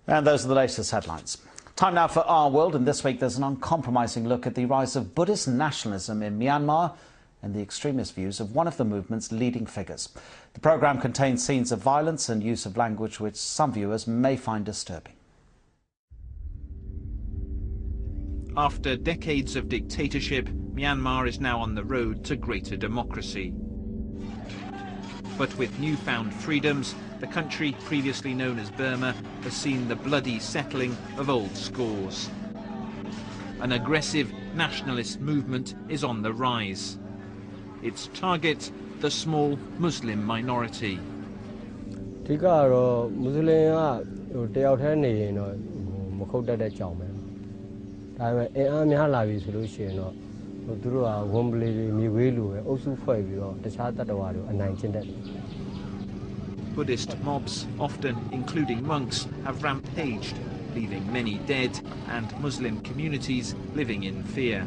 And those are the latest headlines. Time now for Our World, and this week there's an uncompromising look at the rise of Buddhist nationalism in Myanmar and the extremist views of one of the movement's leading figures. The programme contains scenes of violence and use of language which some viewers may find disturbing. After decades of dictatorship, Myanmar is now on the road to greater democracy. But with newfound freedoms, the country previously known as Burma has seen the bloody settling of old scores. An aggressive nationalist movement is on the rise. Its target, the small Muslim minority. Buddhist mobs, often including monks, have rampaged, leaving many dead and Muslim communities living in fear.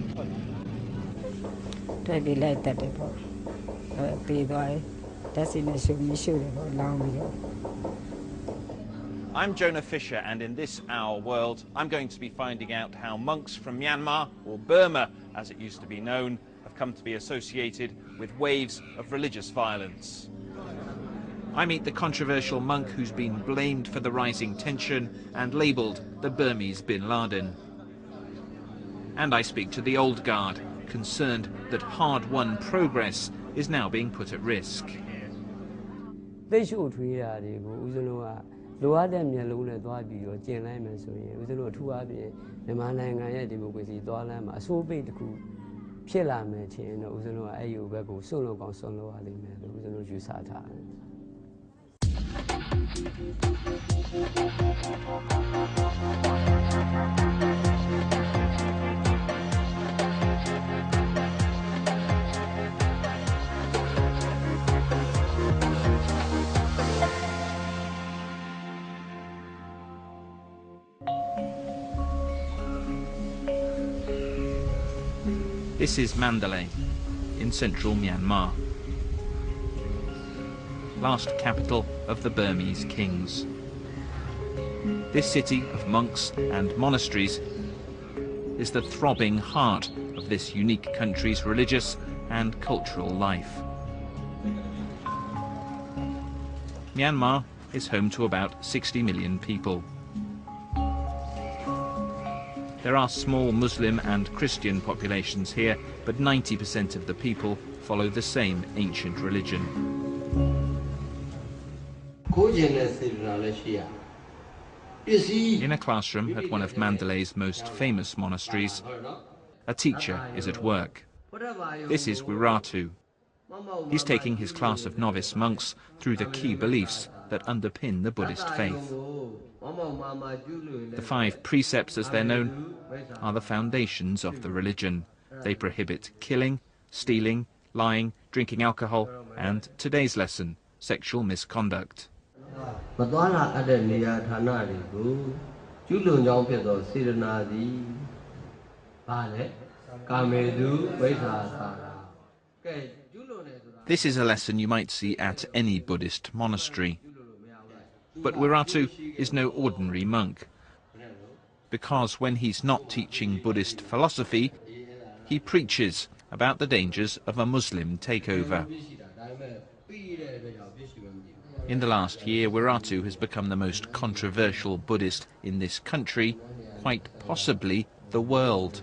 I'm Jonah Fisher, and in this Our World, I'm going to be finding out how monks from Myanmar, or Burma as it used to be known, have come to be associated with waves of religious violence. I meet the controversial monk who's been blamed for the rising tension and labelled the Burmese bin Laden. And I speak to the old guard, concerned that hard-won progress is now being put at risk. This is Mandalay, in central Myanmar, last capital of the Burmese kings. This city of monks and monasteries is the throbbing heart of this unique country's religious and cultural life. Myanmar is home to about 60 million people. There are small Muslim and Christian populations here, but 90% of the people follow the same ancient religion. In a classroom at one of Mandalay's most famous monasteries, a teacher is at work. This is Wiratu. He's taking his class of novice monks through the key beliefs that underpin the Buddhist faith. The 5 precepts, as they're known, are the foundations of the religion. They prohibit killing, stealing, lying, drinking alcohol, and today's lesson, sexual misconduct. This is a lesson you might see at any Buddhist monastery. But Wiratu is no ordinary monk, because when he's not teaching Buddhist philosophy, he preaches about the dangers of a Muslim takeover. In the last year, Wiratu has become the most controversial Buddhist in this country, quite possibly the world.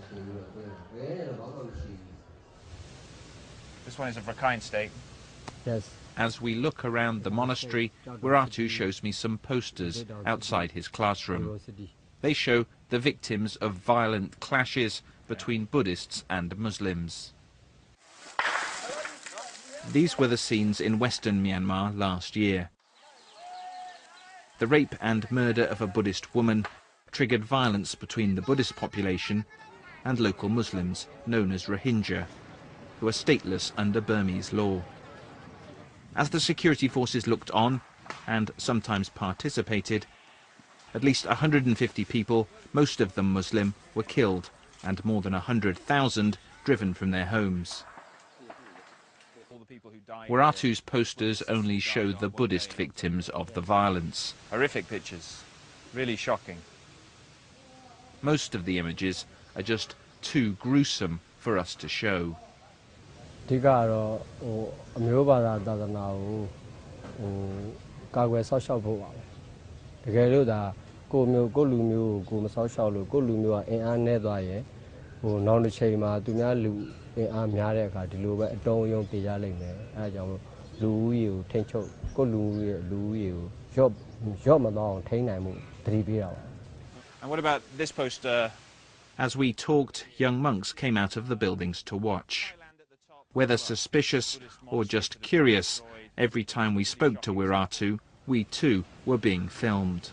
This one is of Rakhine State. Yes. As we look around the monastery, Wiratu shows me some posters outside his classroom. They show the victims of violent clashes between Buddhists and Muslims. These were the scenes in western Myanmar last year. The rape and murder of a Buddhist woman triggered violence between the Buddhist population and local Muslims, known as Rohingya, who are stateless under Burmese law. As the security forces looked on, and sometimes participated, at least 150 people, most of them Muslim, were killed, and more than 100,000 driven from their homes. Wiratu's posters only show the Buddhist victims of the violence. Horrific pictures. really shocking. Most of the images are just too gruesome for us to show. And what about this poster? As we talked, young monks came out of the buildings to watch. Whether suspicious or just curious, every time we spoke to Wiratu, we too were being filmed.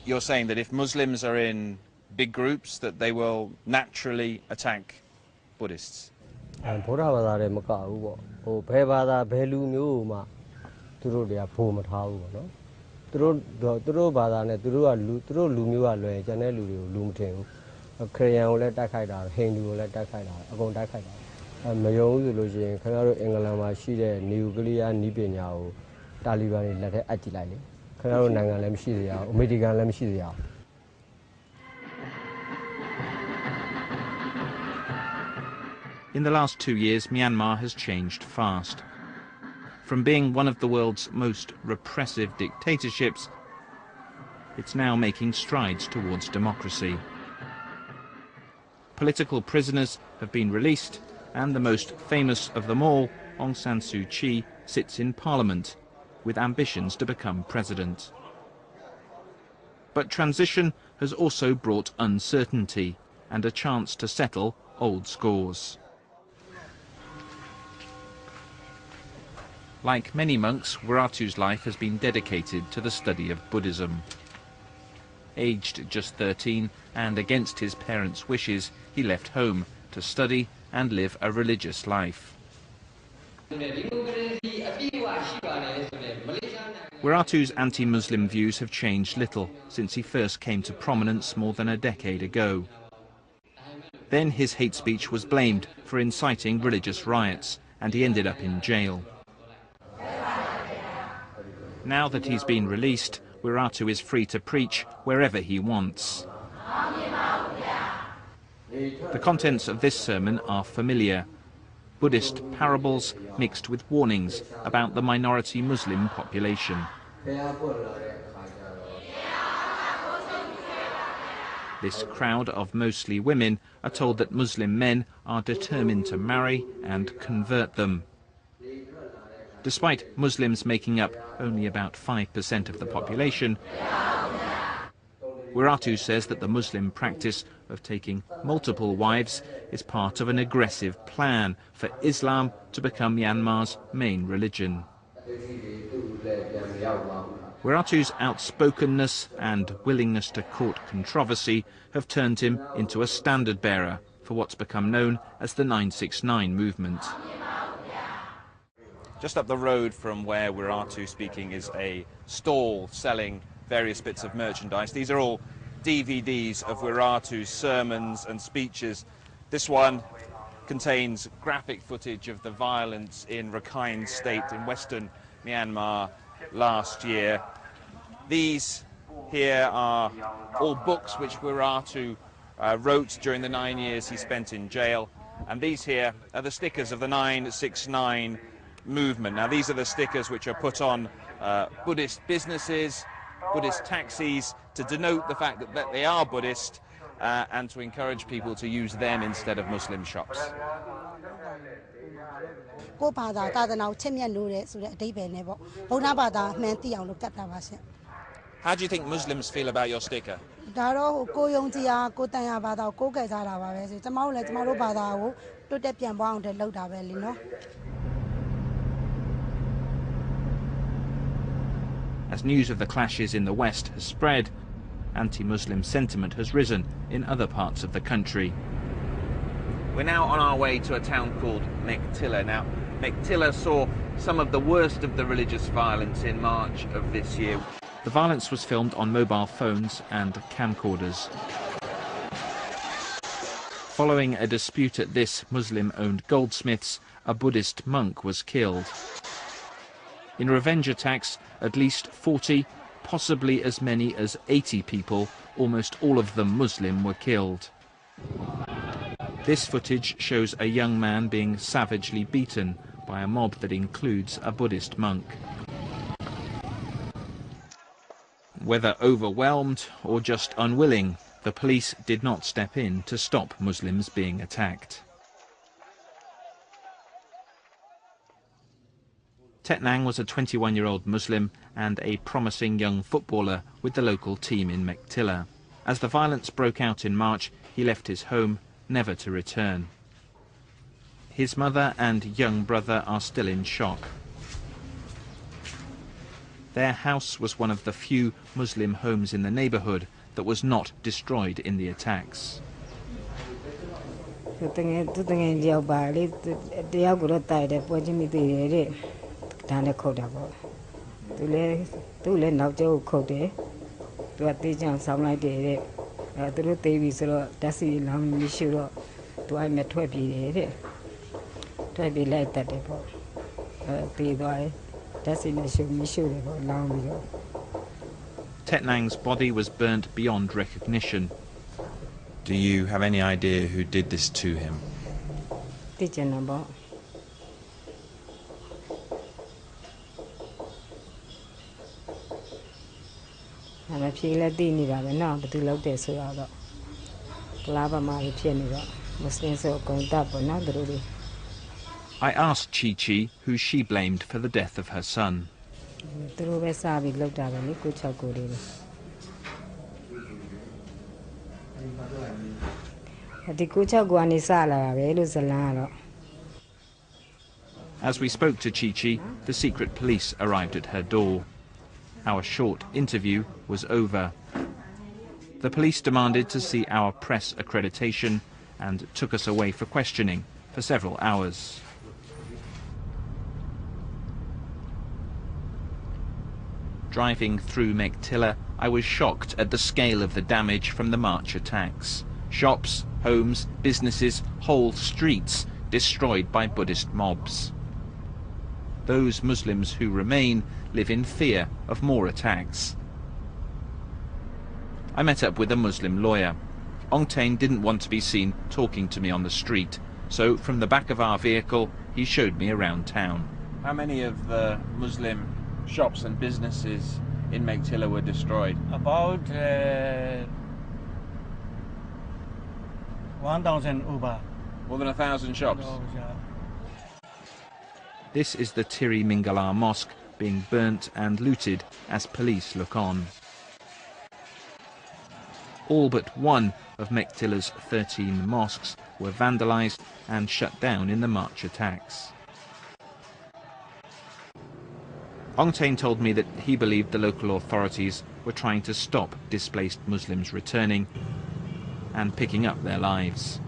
You're saying that if Muslims are in big groups, that they will naturally attack Buddhists? In the last 2 years, Myanmar has changed fast. From being one of the world's most repressive dictatorships, it's now making strides towards democracy. Political prisoners have been released, and the most famous of them all, Aung San Suu Kyi, sits in parliament with ambitions to become president. But transition has also brought uncertainty and a chance to settle old scores. Like many monks, Wiratu's life has been dedicated to the study of Buddhism. Aged just 13 and against his parents' wishes, he left home to study and live a religious life. Wiratu's anti-Muslim views have changed little since he first came to prominence more than a decade ago. Then his hate speech was blamed for inciting religious riots, and he ended up in jail. Now that he's been released, Wiratu is free to preach wherever he wants. The contents of this sermon are familiar. Buddhist parables mixed with warnings about the minority Muslim population. This crowd of mostly women are told that Muslim men are determined to marry and convert them. Despite Muslims making up only about 5% of the population, Wiratu says that the Muslim practice of taking multiple wives is part of an aggressive plan for Islam to become Myanmar's main religion. Wiratu's outspokenness and willingness to court controversy have turned him into a standard-bearer for what's become known as the 969 movement. Just up the road from where Wiratu speaking is a stall selling various bits of merchandise. These are all DVDs of Wiratu's sermons and speeches. This one contains graphic footage of the violence in Rakhine State in western Myanmar last year. These here are all books which Wiratu wrote during the 9 years he spent in jail. And these here are the stickers of the 969 movement. Now, these are the stickers which are put on Buddhist businesses, Buddhist taxis, to denote the fact that they are Buddhist and to encourage people to use them instead of Muslim shops. How do you think Muslims feel about your sticker? As news of the clashes in the West has spread, anti-Muslim sentiment has risen in other parts of the country. We're now on our way to a town called Mektila. Now, Mektila saw some of the worst of the religious violence in March of this year. The violence was filmed on mobile phones and camcorders. Following a dispute at this Muslim-owned goldsmith's, a Buddhist monk was killed. In revenge attacks, at least 40, possibly as many as 80 people, almost all of them Muslim, were killed. This footage shows a young man being savagely beaten by a mob that includes a Buddhist monk. Whether overwhelmed or just unwilling, the police did not step in to stop Muslims being attacked. Tet Nang was a 21-year-old Muslim and a promising young footballer with the local team in Mektila. As the violence broke out in March, he left his home, never to return. His mother and young brother are still in shock. Their house was one of the few Muslim homes in the neighborhood that was not destroyed in the attacks. Tet Nang's body was burnt beyond recognition. Do you have any idea who did this to him? I asked Chi Chi who she blamed for the death of her son. As we spoke to Chi Chi, the secret police arrived at her door. Our short interview was over. The police demanded to see our press accreditation and took us away for questioning for several hours. Driving through Mektila, I was shocked at the scale of the damage from the March attacks. Shops, homes, businesses, whole streets destroyed by Buddhist mobs. Those Muslims who remain live in fear of more attacks. I met up with a Muslim lawyer. Ong Tain didn't want to be seen talking to me on the street, so from the back of our vehicle he showed me around town. How many of the Muslim shops and businesses in Mektila were destroyed? About 1,000 over. More than 1,000 shops? This is the Tiri Mingala Mosque being burnt and looted as police look on. All but one of Mektila's 13 mosques were vandalized and shut down in the March attacks. Ong Tain told me that he believed the local authorities were trying to stop displaced Muslims returning and picking up their lives.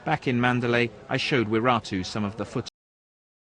Back in Mandalay, I showed Wiratu some of the footage